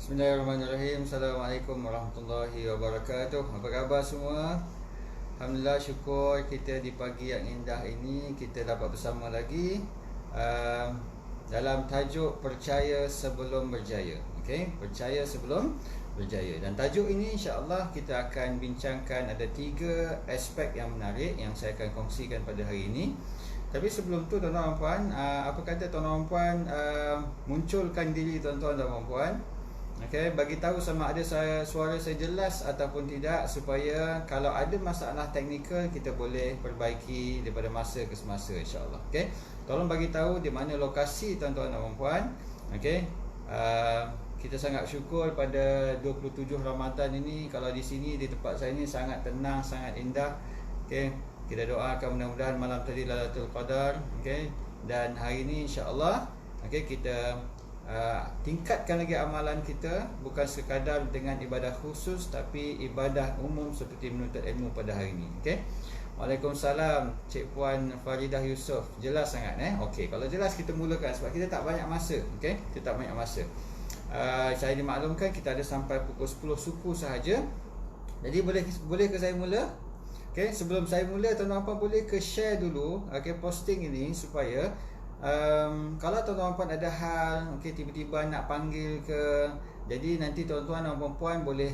Bismillahirrahmanirrahim. Assalamualaikum warahmatullahi wabarakatuh. Apa khabar semua? Alhamdulillah, syukur kita di pagi yang indah ini kita dapat bersama lagi dalam tajuk percaya sebelum berjaya. Okey, percaya sebelum berjaya. Dan tajuk ini insya-Allah kita akan bincangkan ada 3 aspek yang menarik yang saya akan kongsikan pada hari ini. Tapi sebelum tu tuan-tuan dan puan, apa kata tuan-tuan dan puan munculkan diri tuan-tuan dan puan. Okey, bagi tahu sama ada suara saya jelas ataupun tidak, supaya kalau ada masalah teknikal kita boleh perbaiki daripada masa ke semasa insya-Allah. Okey. Tolong bagi tahu di mana lokasi tuan-tuan dan puan. Okey. Kita sangat syukur pada 27 Ramadan ini, kalau di sini di tempat saya ini sangat tenang, sangat indah. Okey. Kita doakan mudah-mudahan malam tadi Lailatul Qadar, okey. Dan hari ini insya-Allah okey kita tingkatkan lagi amalan kita, bukan sekadar dengan ibadah khusus tapi ibadah umum seperti menuntut ilmu pada hari ini. Okey. Waalaikumsalam Cik Puan Faridah Yusof. Jelas sangat Okey, kalau jelas kita mulakan sebab kita tak banyak masa. Okey, kita tak banyak masa. Saya dimaklumkan kita ada sampai pukul 10 suku sahaja. Jadi boleh ke saya mula? Okey, sebelum saya mula tuan-tuan boleh ke share dulu posting ini supaya kalau tuan-tuan puan ada hal tiba-tiba nak panggil ke, jadi nanti tuan-tuan dan puan boleh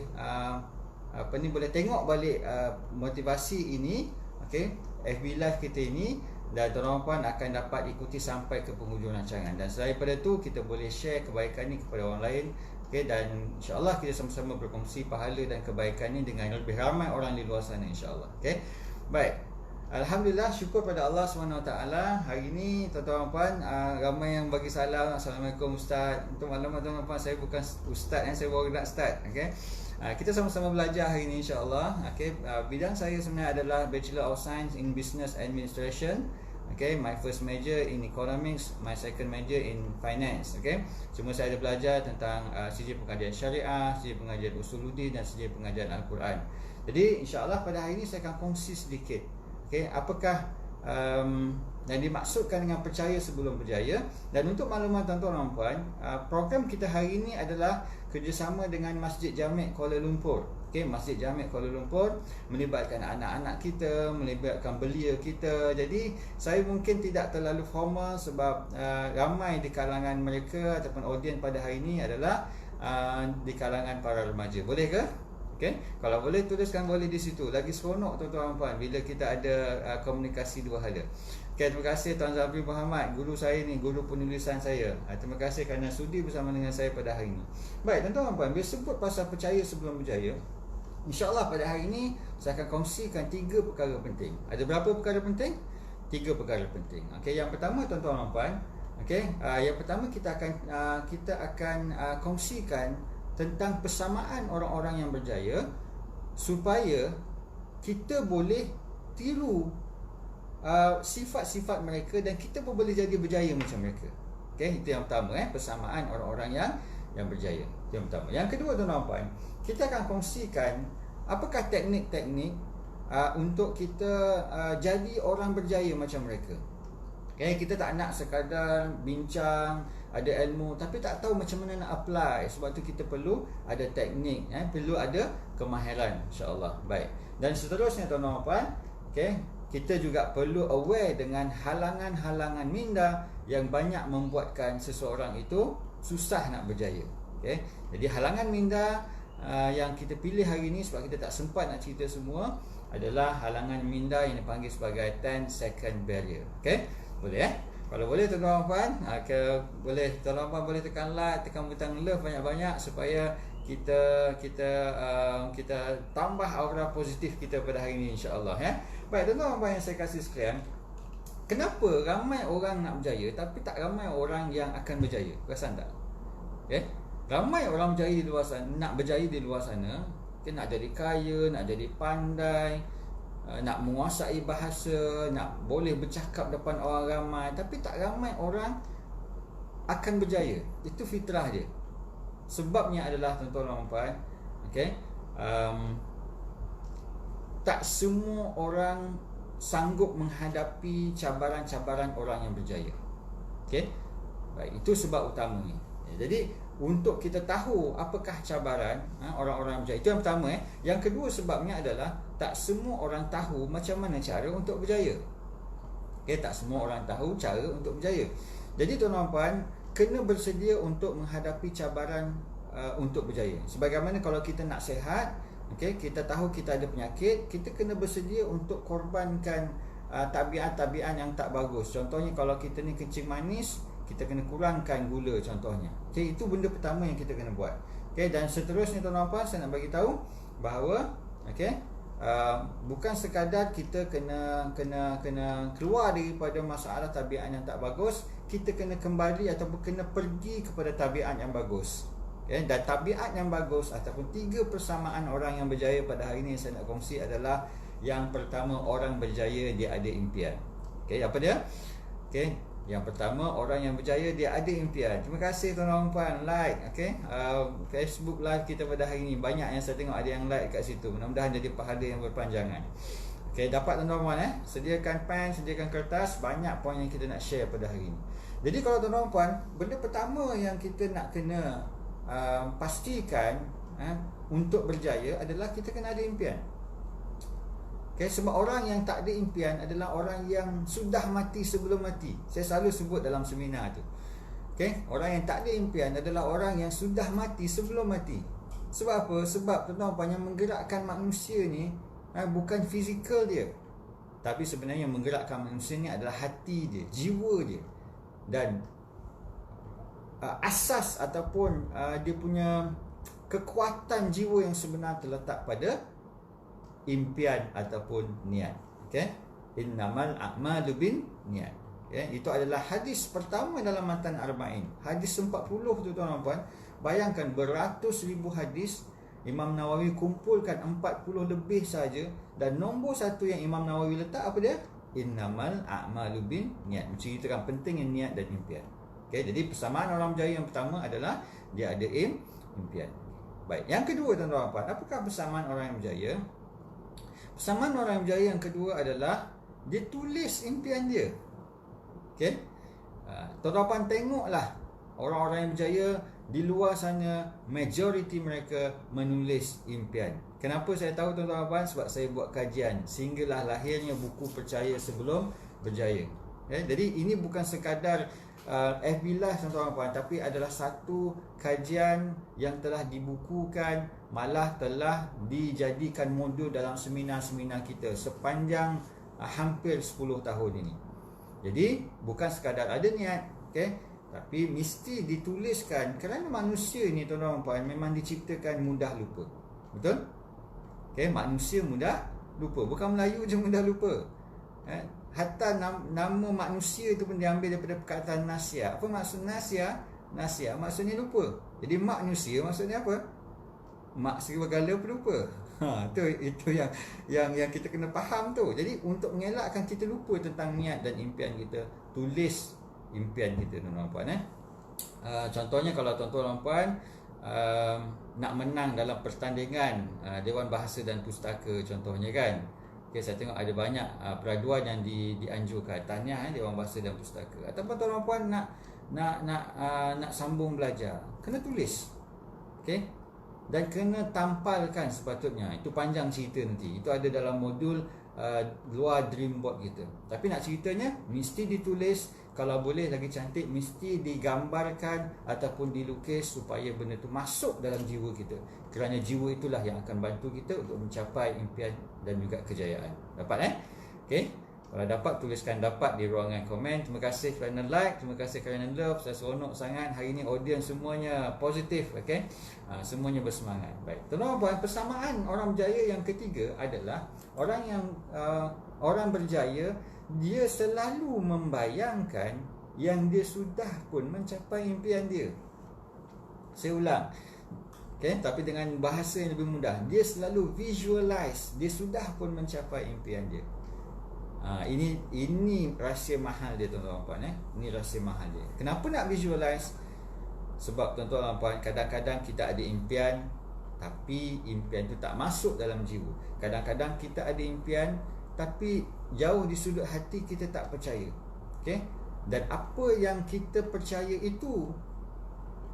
boleh tengok balik motivasi ini, FB live kita ini, dan tuan-tuan puan akan dapat ikuti sampai ke penghujung rancangan. Dan selain daripada tu kita boleh share kebaikan ini kepada orang lain, dan insya-Allah kita sama-sama berkongsi pahala dan kebaikan ini dengan lebih ramai orang di luar sana insya-Allah. Baik. Alhamdulillah, syukur pada Allah SWT. Hari ini tuan-tuan dan puan, ramai yang bagi salam. Assalamualaikum Ustaz. Untuk maklumat tuan-tuan dan puan, saya bukan Ustaz, saya baru nak start. Kita sama-sama belajar hari ini insya-Allah. Bidang saya sebenarnya adalah Bachelor of Science in Business Administration. My first major in Economics, my second major in Finance. Cuma saya ada belajar tentang sijil pengajian syariah, sijil pengajian usuluddin dan sijil pengajian Al-Quran. Jadi insya-Allah pada hari ini saya akan kongsi sedikit apakah yang dimaksudkan dengan percaya sebelum berjaya. Dan untuk maklumat tuan-tuan dan puan, program kita hari ini adalah kerjasama dengan Masjid Jami' Kuala Lumpur. Masjid Jami' Kuala Lumpur melibatkan anak-anak kita, melibatkan belia kita. Jadi saya mungkin tidak terlalu formal sebab ramai di kalangan mereka ataupun audien pada hari ini adalah di kalangan para remaja. Boleh ke? Kalau boleh tuliskan boleh di situ. Lagi seronok tuan-tuan dan puan bila kita ada komunikasi dua hala. Terima kasih Tuan Zafri Muhammad, guru saya ni, guru penulisan saya. Terima kasih kerana sudi bersama dengan saya pada hari ini. Baik tuan-tuan dan puan, bila sebut pasal percaya sebelum berjaya, insya-Allah pada hari ini saya akan kongsikan 3 perkara penting. Ada berapa perkara penting? 3 perkara penting. Yang pertama tuan-tuan dan puan, yang pertama kita akan kongsikan tentang persamaan orang-orang yang berjaya supaya kita boleh tiru sifat-sifat mereka dan kita pun boleh jadi berjaya macam mereka. Itu yang pertama, persamaan orang-orang yang berjaya. Itu yang pertama. Yang kedua tuan-tuan dan puan, kita akan kongsikan apakah teknik-teknik untuk kita jadi orang berjaya macam mereka. Kita tak nak sekadar bincang, ada ilmu tapi tak tahu macam mana nak apply. Sebab tu kita perlu ada teknik, perlu ada kemahiran insya-Allah. Baik. Dan seterusnya tuan-tuan dan puan, kita juga perlu aware dengan halangan-halangan minda yang banyak membuatkan seseorang itu susah nak berjaya. Jadi halangan minda yang kita pilih hari ini, sebab kita tak sempat nak cerita semua, adalah halangan minda yang dipanggil sebagai 10 second barrier. Boleh Kalau boleh tuan-tuan puan, boleh tuan-tuan puan boleh tekan like, tekan butang love banyak-banyak supaya kita tambah aura positif kita pada hari ini insya-Allah Baik tuan-tuan puan yang saya kasih sekalian, kenapa ramai orang nak berjaya tapi tak ramai orang yang akan berjaya? Perasan tak? Ramai orang berjaya di luar sana, nak berjaya di luar sana, nak jadi kaya, nak jadi pandai, nak menguasai bahasa, nak boleh bercakap depan orang ramai, tapi tak ramai orang akan berjaya. Itu fitrah dia. Sebabnya adalah tuan-tuan dan puan, tak semua orang sanggup menghadapi cabaran-cabaran orang yang berjaya. Baik, itu sebab utamanya. Jadi untuk kita tahu apakah cabaran orang-orang berjaya. Itu yang pertama. Yang kedua sebabnya adalah tak semua orang tahu macam mana cara untuk berjaya. Tak semua orang tahu cara untuk berjaya. Jadi tuan-tuan puan, kena bersedia untuk menghadapi cabaran untuk berjaya. Sebagaimana kalau kita nak sihat, kita tahu kita ada penyakit, kita kena bersedia untuk korbankan tabiat-tabiat yang tak bagus. Contohnya kalau kita ni kencing manis, kita kena kurangkan gula contohnya. Itu benda pertama yang kita kena buat. Dan seterusnya tuan-tuan puan, saya nak bagi tahu bahawa bukan sekadar kita kena keluar daripada masalah tabiat yang tak bagus, kita kena kembali ataupun kena pergi kepada tabiat yang bagus. Dan tabiat yang bagus ataupun 3 persamaan orang yang berjaya pada hari ini yang saya nak kongsi adalah, yang pertama, orang berjaya dia ada impian. Apa dia? Yang pertama, orang yang berjaya dia ada impian. Terima kasih tuan-tuan puan, like Facebook live kita pada hari ini. Banyak yang saya tengok ada yang like kat situ. Mudah-mudahan jadi pahala yang berpanjangan. Dapat tuan-tuan puan, sediakan pen, sediakan kertas. Banyak poin yang kita nak share pada hari ini. Jadi kalau tuan-tuan puan, benda pertama yang kita nak kena pastikan untuk berjaya adalah kita kena ada impian. Sebab orang yang tak ada impian adalah orang yang sudah mati sebelum mati. Saya selalu sebut dalam seminar tu. Orang yang tak ada impian adalah orang yang sudah mati sebelum mati. Sebab apa? Sebab tuan-tuan yang menggerakkan manusia ni bukan fizikal dia, tapi sebenarnya yang menggerakkan manusia ni adalah hati dia, jiwa dia. Dan asas ataupun dia punya kekuatan jiwa yang sebenar terletak pada impian ataupun niat. Innamal a'malu bin niat. Itu adalah hadis pertama dalam matan arba'in. Hadis 40 tu tuan-tuan puan. Bayangkan beratus ribu hadis, Imam Nawawi kumpulkan 40 lebih saja, dan nombor satu yang Imam Nawawi letak apa dia? Innamal a'malu bin niat. Menceritakan pentingnya niat dan impian. Jadi persamaan orang berjaya yang pertama adalah dia ada impian. Baik, yang kedua tuan-tuan puan, apakah persamaan orang yang berjaya? Persamaan orang yang berjaya yang kedua adalah dia tulis impian dia. Tuan-tuan puan tengoklah orang-orang yang berjaya di luar sana, majoriti mereka menulis impian. Kenapa saya tahu tuan-tuan puan? Sebab saya buat kajian sehinggalah lahirnya buku Percaya Sebelum Berjaya. Jadi ini bukan sekadar FB Live tuan-tuan puan, tapi adalah satu kajian yang telah dibukukan, malah telah dijadikan modul dalam seminar-seminar kita sepanjang hampir 10 tahun ini. Jadi bukan sekadar ada niat, tapi mesti dituliskan, kerana manusia ni tuan-tuan puan memang diciptakan mudah lupa. Betul? Manusia mudah lupa. Bukan Melayu je mudah lupa. Hatta nama manusia itu pun diambil daripada perkataan nasia. Apa maksud nasia? Nasia maksudnya lupa. Jadi manusia maksudnya apa? Mak serigala pelupa. Itu yang kita kena faham tu. Jadi untuk mengelakkan kita lupa tentang niat dan impian kita, tulis impian kita tuan-tuan puan. Contohnya kalau tuan-tuan puan nak menang dalam pertandingan Dewan Bahasa dan Pustaka contohnya kan. Saya tengok ada banyak peraduan yang dianjurkan, tahniah Dewan Bahasa dan Pustaka. Ataupun tuan-tuan puan nak sambung belajar, kena tulis. Dan kena tampalkan sepatutnya. Itu panjang cerita nanti. Itu ada dalam modul luar dream board kita. Tapi nak ceritanya mesti ditulis. Kalau boleh lagi cantik, mesti digambarkan ataupun dilukis supaya benda tu masuk dalam jiwa kita. Kerana jiwa itulah yang akan bantu kita untuk mencapai impian dan juga kejayaan. Dapat Kalau dapat, tuliskan dapat di ruangan komen. Terima kasih kerana like, terima kasih kerana love. Saya seronok sangat hari ini, audience semuanya positif, semuanya bersemangat. Baik. Tuan-tuan puan, persamaan orang berjaya yang ketiga adalah orang berjaya dia selalu membayangkan yang dia sudah pun mencapai impian dia. Saya ulang. Tapi dengan bahasa yang lebih mudah. Dia selalu visualize, dia sudah pun mencapai impian dia. Ini rahsia mahal dia tuan-tuan puan. Ini rahsia mahal dia. Kenapa nak visualize? Sebab tuan-tuan puan, kadang-kadang kita ada impian, tapi impian itu tak masuk dalam jiwa. Kadang-kadang kita ada impian, tapi jauh di sudut hati kita tak percaya. Dan apa yang kita percaya itu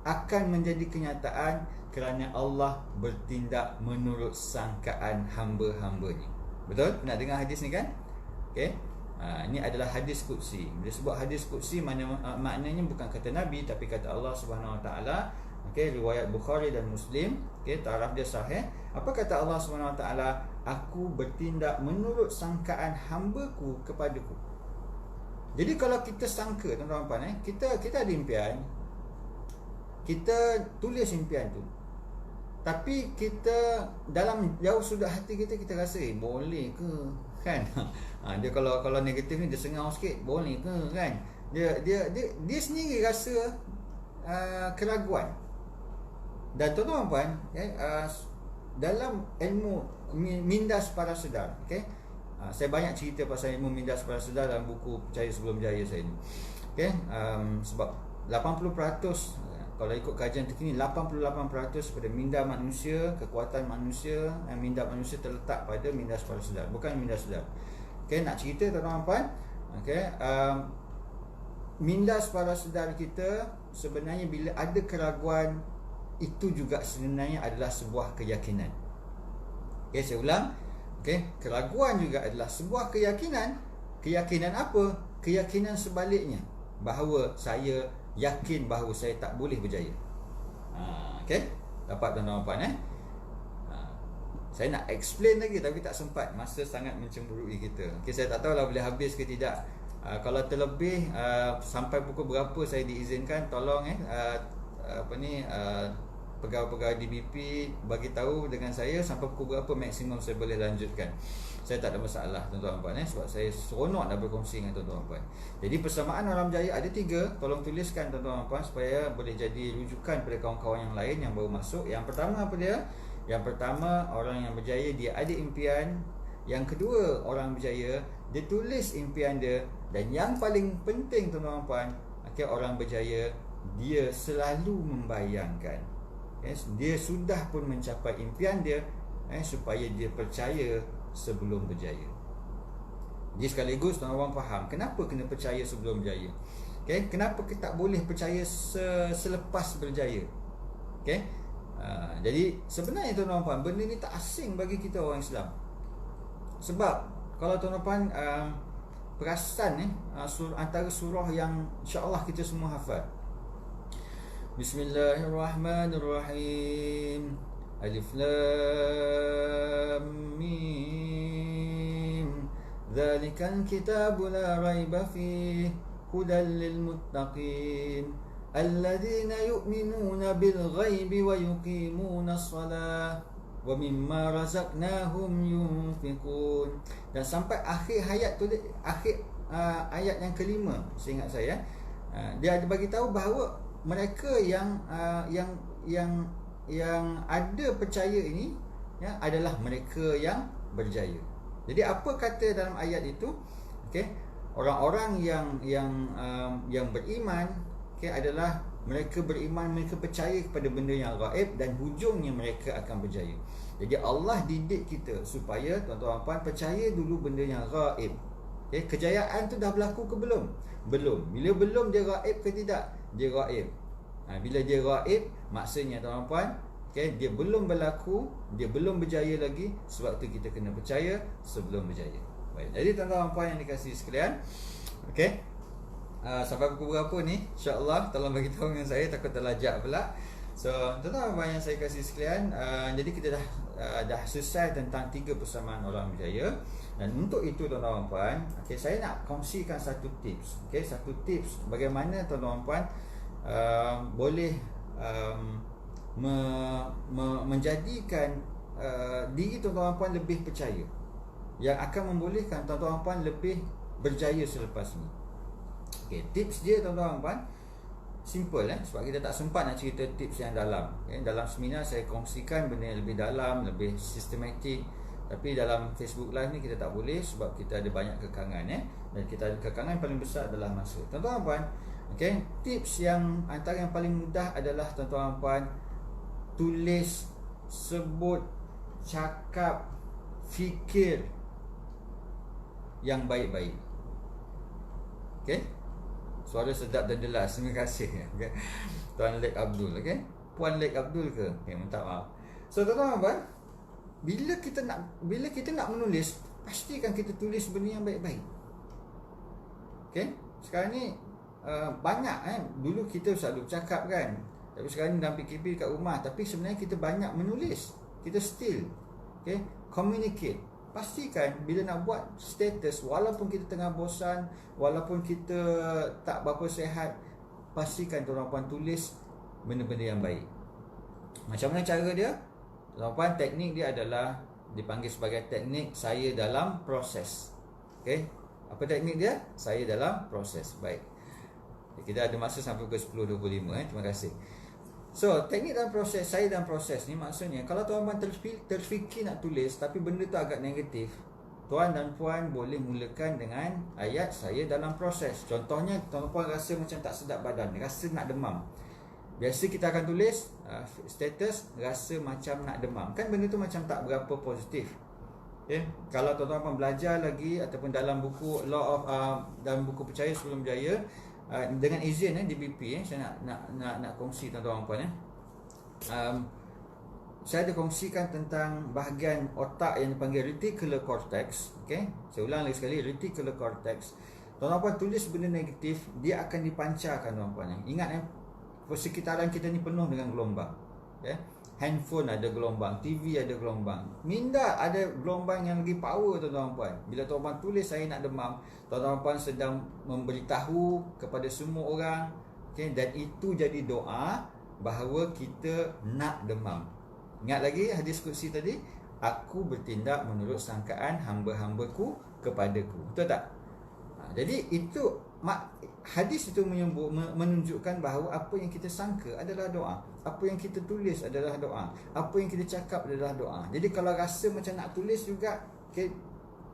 akan menjadi kenyataan kerana Allah bertindak menurut sangkaan hamba-hambanya. Betul? Pernah dengar hadis ni kan? Okey. Ini adalah hadis qudsi. Bila sebut hadis qudsi, maknanya bukan kata Nabi tapi kata Allah Subhanahu Wa Taala. Okey, riwayat Bukhari dan Muslim. Okey, taraf dia sahih. Apa kata Allah Subhanahu Wa Taala? Aku bertindak menurut sangkaan hamba-Ku kepadaku. Jadi kalau kita sangka, tuan-tuan, kita ada impian, kita tulis impian tu, tapi kita dalam jauh sudah hati kita rasa boleh ke, kan? Dia kalau negatif ni dia sengau sikit, boleh ke, kan? Dia sendiri rasa keraguan. Dan tuan-tuan, dalam ilmu mindas para sedar, okey, saya banyak cerita pasal ilmu mindas para sedar dalam buku Percaya Sebelum Berjaya saya ni. Okey, sebab 80%, kalau ikut kajian terkini, 88% pada minda manusia, kekuatan manusia, minda manusia terletak pada mindas para sedar, bukan mindas sedar. Okey, nak cerita tuan-tuan, okey, mindas para sedar kita sebenarnya bila ada keraguan, itu juga sebenarnya adalah sebuah keyakinan. Okey, saya ulang. Okey, keraguan juga adalah sebuah keyakinan. Keyakinan apa? Keyakinan sebaliknya, bahawa saya yakin bahawa saya tak boleh berjaya. Okey, dapat tuan-tuan saya nak explain lagi tapi tak sempat, masa sangat mencemburui kita. Okey, saya tak tahulah boleh habis ke tidak. Kalau terlebih sampai pukul berapa saya diizinkan, tolong pegawai-pegawai DBP bagi tahu dengan saya sampai pukul berapa maksimum saya boleh lanjutkan. Saya tak ada masalah tuan-tuan, sebab saya seronok nak berkongsi dengan tuan-tuan. Jadi persamaan orang berjaya ada 3, tolong tuliskan tuan-tuan supaya boleh jadi rujukan pada kawan-kawan yang lain yang baru masuk. Yang pertama apa dia? Yang pertama, orang yang berjaya dia ada impian. Yang kedua, orang berjaya dia tulis impian dia. Dan yang paling penting tuan-tuan, orang berjaya dia selalu membayangkan, dia sudah pun mencapai impian dia, supaya dia percaya sebelum berjaya. Jadi sekaligus tuan-tuan faham kenapa kena percaya sebelum berjaya. Kenapa kita tak boleh percaya selepas berjaya. Jadi sebenarnya tuan-tuan, benda ni tak asing bagi kita orang Islam. Sebab kalau tuan-tuan perasan antara surah yang insya-Allah kita semua hafal. Bismillahirrahmanirrahim. Alif Lam Mim. Dzalikal kitabu la raiba fihi hudan lil muttaqin alladzina yu'minuna bil ghaibi wa yuqimuna as-salah wa mimma razaqnahum yunfiqun. Dan sampai akhir ayat tu, akhir ayat yang kelima, seingat saya, dia ada bagi tahu bahawa mereka yang ada percaya ini adalah mereka yang berjaya. Jadi apa kata dalam ayat itu? Orang-orang yang beriman, adalah mereka beriman, mereka percaya kepada benda yang gaib dan hujungnya mereka akan berjaya. Jadi Allah didik kita supaya tuan-tuan percaya dulu benda yang gaib. Kejayaan tu dah berlaku ke belum? Belum. Bila belum, dia gaib ke tidak? Dia gaib. Bila dia gaib, maksudnya tuan-tuan, dia belum berlaku, dia belum berjaya lagi. Sebab tu kita kena percaya sebelum berjaya. Baik. Jadi tuan-tuan yang dikasihi sekalian, sampai pukul berapa ni? InsyaAllah tolong bagi tahu dengan saya, takut terlajak pula. So tuan-tuan yang saya kasih sekalian, jadi kita dah selesai tentang 3 persamaan orang berjaya. Dan untuk itu tuan-tuan, saya nak kongsikan satu tips. Satu tips bagaimana tuan-tuan boleh menjadikan diri tuan-tuan lebih percaya, yang akan membolehkan tuan-tuan lebih berjaya selepas ni. Tips dia tuan-tuan simple, sebab kita tak sempat nak cerita tips yang dalam. Dalam seminar saya kongsikan benda yang lebih dalam, lebih sistematik. Tapi dalam Facebook Live ni kita tak boleh sebab kita ada banyak kekangan, dan kita ada kekangan paling besar adalah masa. Tuan-tuan, tips yang antara yang paling mudah adalah tuan-tuan tulis, sebut, cakap, fikir yang baik-baik. Suara sedap dan jelas. Terima kasih. Okay. Tuan Lek Abdul, okey. Puan Lek Abdul ke? Okey, minta maaf. So tuan-tuan, bila kita nak menulis, pastikan kita tulis benda yang baik-baik. Okey. Sekarang ni banyak dulu kita selalu cakap kan. Tapi sekarang ni dalam PKP kat rumah, tapi sebenarnya kita banyak menulis. Kita still communicate. Pastikan bila nak buat status, walaupun kita tengah bosan, walaupun kita tak berapa sihat, pastikan tuan-tuan tulis benda-benda yang baik. Macam mana cara dia? Tuan-tuan, teknik dia adalah dipanggil sebagai teknik saya dalam proses. Okey. Apa teknik dia? Saya dalam proses. Baik. Kita ada masa sampai pukul 10.25. Terima kasih. So, teknik dalam proses, saya dalam proses ni maksudnya, kalau tuan-tuan terfikir nak tulis tapi benda tu agak negatif, tuan dan puan boleh mulakan dengan ayat saya dalam proses. Contohnya, tuan-puan rasa macam tak sedap badan, rasa nak demam. Biasa kita akan tulis status rasa macam nak demam. Kan benda tu macam tak berapa positif. Kalau tuan-tuan belajar lagi ataupun dalam buku dalam buku Percaya Sebelum Berjaya, dengan izin DBP, saya nak kongsi tuan-tuan puan. Saya ada kongsikan tentang bahagian otak yang dipanggil reticular cortex. Okey, saya ulang lagi sekali, reticular cortex. Tuan-tuan tulis benda negatif, dia akan dipancarkan tuan-tuan. Ingat persekitaran kita ni penuh dengan gelombang. Handphone ada gelombang, TV ada gelombang, minda ada gelombang yang lagi power tuan-tuan puan. Bila tuan-tuan tulis saya nak demam, tuan-tuan puan sedang memberitahu kepada semua orang, dan itu jadi doa bahawa kita nak demam. Ingat lagi hadis qudsi tadi, aku bertindak menurut sangkaan hamba-hambaku kepadaku. Betul tak? Jadi itu hadis itu menunjukkan bahawa apa yang kita sangka adalah doa, apa yang kita tulis adalah doa, apa yang kita cakap adalah doa. Jadi kalau rasa macam nak tulis juga,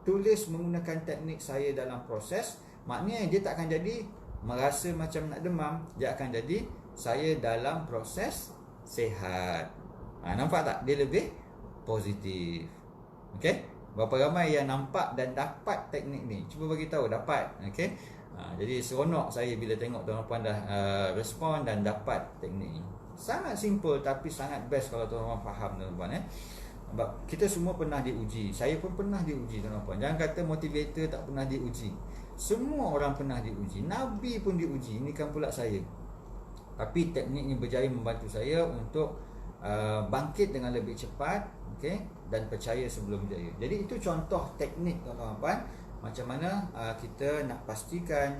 tulis menggunakan teknik saya dalam proses, maknanya dia tak akan jadi merasa macam nak demam, dia akan jadi saya dalam proses sihat. Nampak tak? Dia lebih positif. Okey? Berapa ramai yang nampak dan dapat teknik ni? Cuba bagi tahu dapat. Okey? Jadi seronok saya bila tengok tuan-tuan dah respon dan dapat teknik ni. Sangat simple tapi sangat best kalau tuan-tuan faham tuan-tuan. Sebab kita semua pernah diuji. Saya pun pernah diuji tuan-tuan. Jangan kata motivator tak pernah diuji. Semua orang pernah diuji. Nabi pun diuji. Ini kan pula saya. Tapi teknik ni berjaya membantu saya untuk bangkit dengan lebih cepat, dan percaya sebelum berjaya. Jadi itu contoh teknik tuan-tuan, macam mana kita nak pastikan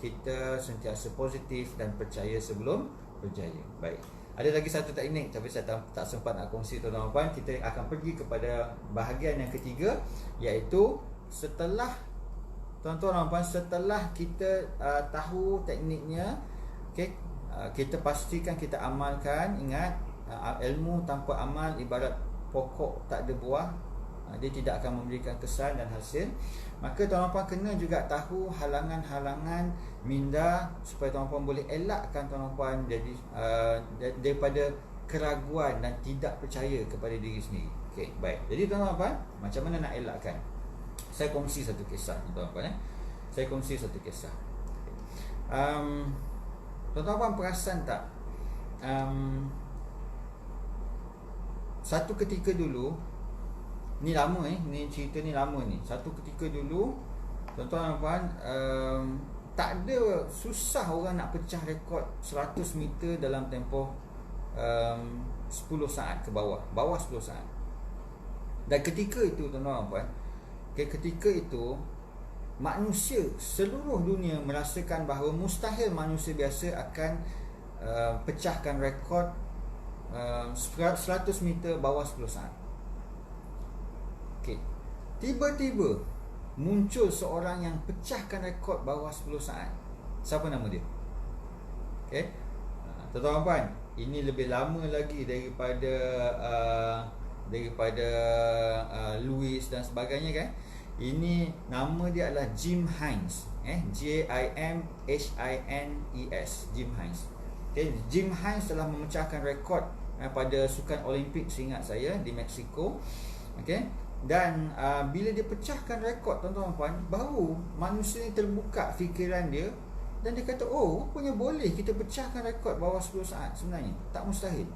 kita sentiasa positif dan percaya sebelum berjaya. Baik. Ada lagi satu teknik tapi saya tak sempat nak kongsi tuan-tuan. Kita akan pergi kepada bahagian yang ketiga, iaitu setelah tuan-tuan, setelah kita tahu tekniknya, kita pastikan kita amalkan. Ingat, ilmu tanpa amal ibarat pokok tak ada buah, dia tidak akan memberikan kesan dan hasil. Maka tuan-tuan kena juga tahu halangan-halangan minda supaya tuan-tuan boleh elakkan tuan-tuan jadi daripada keraguan dan tidak percaya kepada diri sendiri. Okey, baik. Jadi tuan-tuan, macam mana nak elakkan? Saya kongsi satu kisah tuan-tuan. Saya kongsi satu kisah. Tuan-tuan perasan tak? Satu ketika dulu, ni lama ni cerita ni lama ni. Satu ketika dulu, tuan-tuan, tak ada, susah orang nak pecah rekod 100 meter dalam tempoh 10 saat ke bawah 10 saat. Dan ketika itu tuan-tuan, ketika itu manusia seluruh dunia merasakan bahawa mustahil manusia biasa akan pecahkan rekod 100 meter bawah 10 saat. Tiba-tiba muncul seorang yang pecahkan rekod bawah 10 saat. Siapa nama dia? Tuan-tuan, ini lebih lama lagi daripada Lewis dan sebagainya kan. Ini nama dia adalah Jim Hines, Jimhines, Jim Hines. Jim Hines telah memecahkan rekod pada Sukan Olimpik, seingat saya, di Mexico. Dan bila dia pecahkan rekod tuan-tuan, baru manusia ni terbuka fikiran dia Dan dia kata, oh rupanya boleh kita pecahkan rekod bawah 10 saat. Sebenarnya tak mustahil.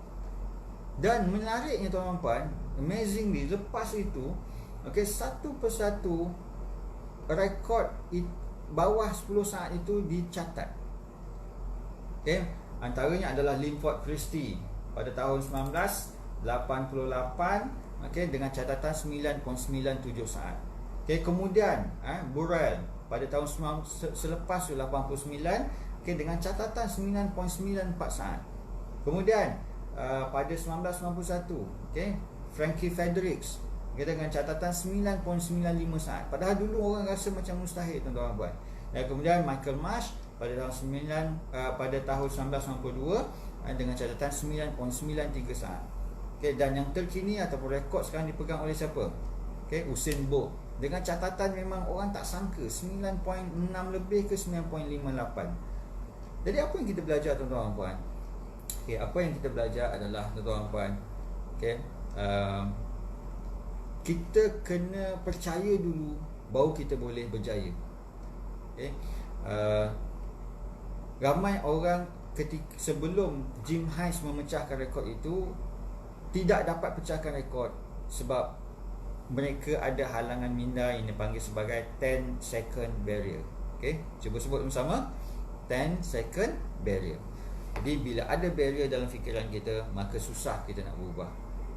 Dan menariknya tuan-tuan, amazingly, lepas itu, okey, satu persatu rekod bawah 10 saat itu dicatat. Okey, antaranya adalah Linford Christie pada tahun 1988, okey, dengan catatan 9.97 saat. Okey, kemudian Burrell pada tahun selepas 89, okey, dengan catatan 9.94 saat. Kemudian pada 1991, okey, Frankie Fredericks, okay, dengan catatan 9.95 saat. Padahal dulu orang rasa macam mustahil, tuan-tuan puan. Dan kemudian Michael Marsh pada tahun 1992 dengan catatan 9.93 saat. Okay, dan yang terkini ataupun rekod sekarang dipegang oleh siapa? Okay, Usain Bolt dengan catatan memang orang tak sangka 9.6 lebih ke 9.58. Jadi apa yang kita belajar, tuan-tuan puan? Okay, apa yang kita belajar adalah, tuan-tuan puan, okay, kita kena percaya dulu baru kita boleh berjaya. Okay, ramai orang ketika sebelum Jim Hines memecahkan rekod itu tidak dapat pecahkan rekod sebab mereka ada halangan minda yang dipanggil sebagai 10 second barrier. Okay, cuba sebut bersama, 10 second barrier. Jadi bila ada barrier dalam fikiran kita, maka susah kita nak berubah.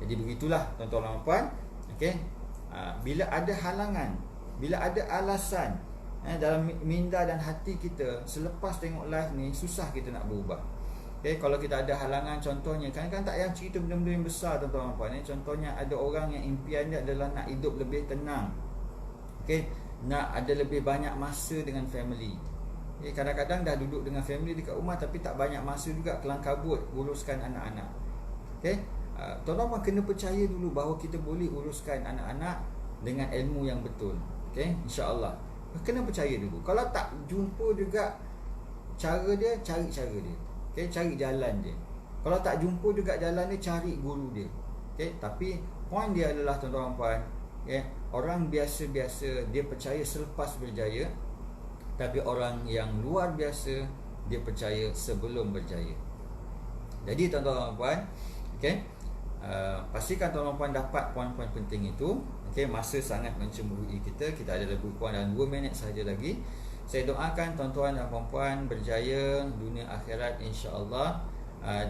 Jadi begitulah, tuan-tuan dan puan. Okay, bila ada halangan, bila ada alasan dalam minda dan hati kita selepas tengok live ni, susah kita nak berubah. Okay, kalau kita ada halangan, contohnya kan tak payah cerita benda-benda yang besar, tuan-tuan dan puan. Contohnya ada orang yang impian dia adalah nak hidup lebih tenang, okay, nak ada lebih banyak masa dengan family. Okay, kadang-kadang dah duduk dengan family dekat rumah tapi tak banyak masa juga, kelang kabut uruskan anak-anak. Okay, tuan-tuan kena percaya dulu bahawa kita boleh uruskan anak-anak dengan ilmu yang betul. Okay, insya-Allah kena percaya dulu. Kalau tak jumpa juga cara dia, cari cara dia. Okay, cari jalan dia. Kalau tak jumpa juga jalan dia, cari guru dia. Okay, tapi poin dia adalah, tuan-tuan puan, okay, orang biasa-biasa dia percaya selepas berjaya, tapi orang yang luar biasa dia percaya sebelum berjaya. Jadi tuan-tuan puan, okay, pastikan tuan-tuan puan dapat poin-poin penting itu. Okay, masa sangat mencemburui kita. Kita ada lebih kurang dalam 2 minit sahaja lagi. Saya doakan tuan-tuan dan puan-puan berjaya dunia akhirat, insya-Allah,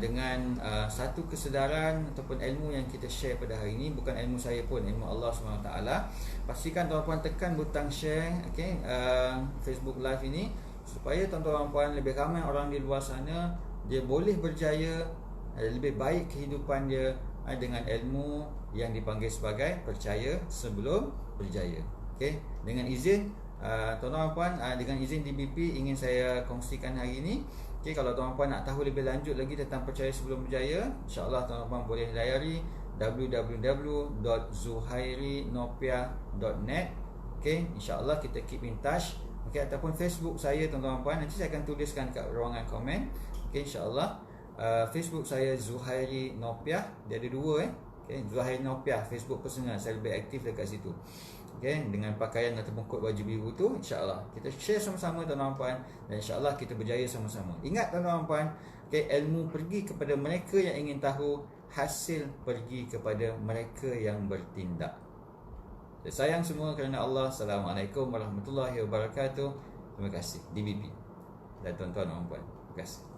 dengan satu kesedaran ataupun ilmu yang kita share pada hari ini. Bukan ilmu saya pun, ilmu Allah SWT. Pastikan tuan-puan tekan butang share, okay, Facebook live ini, supaya tuan-tuan dan puan, lebih ramai orang di luar sana dia boleh berjaya, lebih baik kehidupan dia dengan ilmu yang dipanggil sebagai percaya sebelum berjaya. Okay, dengan izin tuan-tuan puan, dengan izin DBP ingin saya kongsikan hari ini. Okay, kalau tuan-tuan puan nak tahu lebih lanjut lagi tentang percaya sebelum berjaya, insya-Allah tuan-tuan puan boleh layari www.zuhairinopia.net. Okay, insya-Allah kita keep in touch. Okay, ataupun Facebook saya, tuan-tuan puan, nanti saya akan tuliskan kat ruangan komen. Okay, insya-Allah Facebook saya Zuhairi Nopiah, dia ada 2 okay, Zuhairi Nopiah, Facebook personal, saya lebih aktif dekat situ. Okay, dengan pakaian ataupun kod baju biru tu, insya-Allah kita share sama-sama, tuan-tuan puan, dan insya-Allah kita berjaya sama-sama. Ingat, tuan-tuan puan, okay, ilmu pergi kepada mereka yang ingin tahu, hasil pergi kepada mereka yang bertindak. Saya sayang semua kerana Allah. Assalamualaikum warahmatullahi wabarakatuh. Terima kasih DBP dan tuan-tuan dan puan. Terima kasih.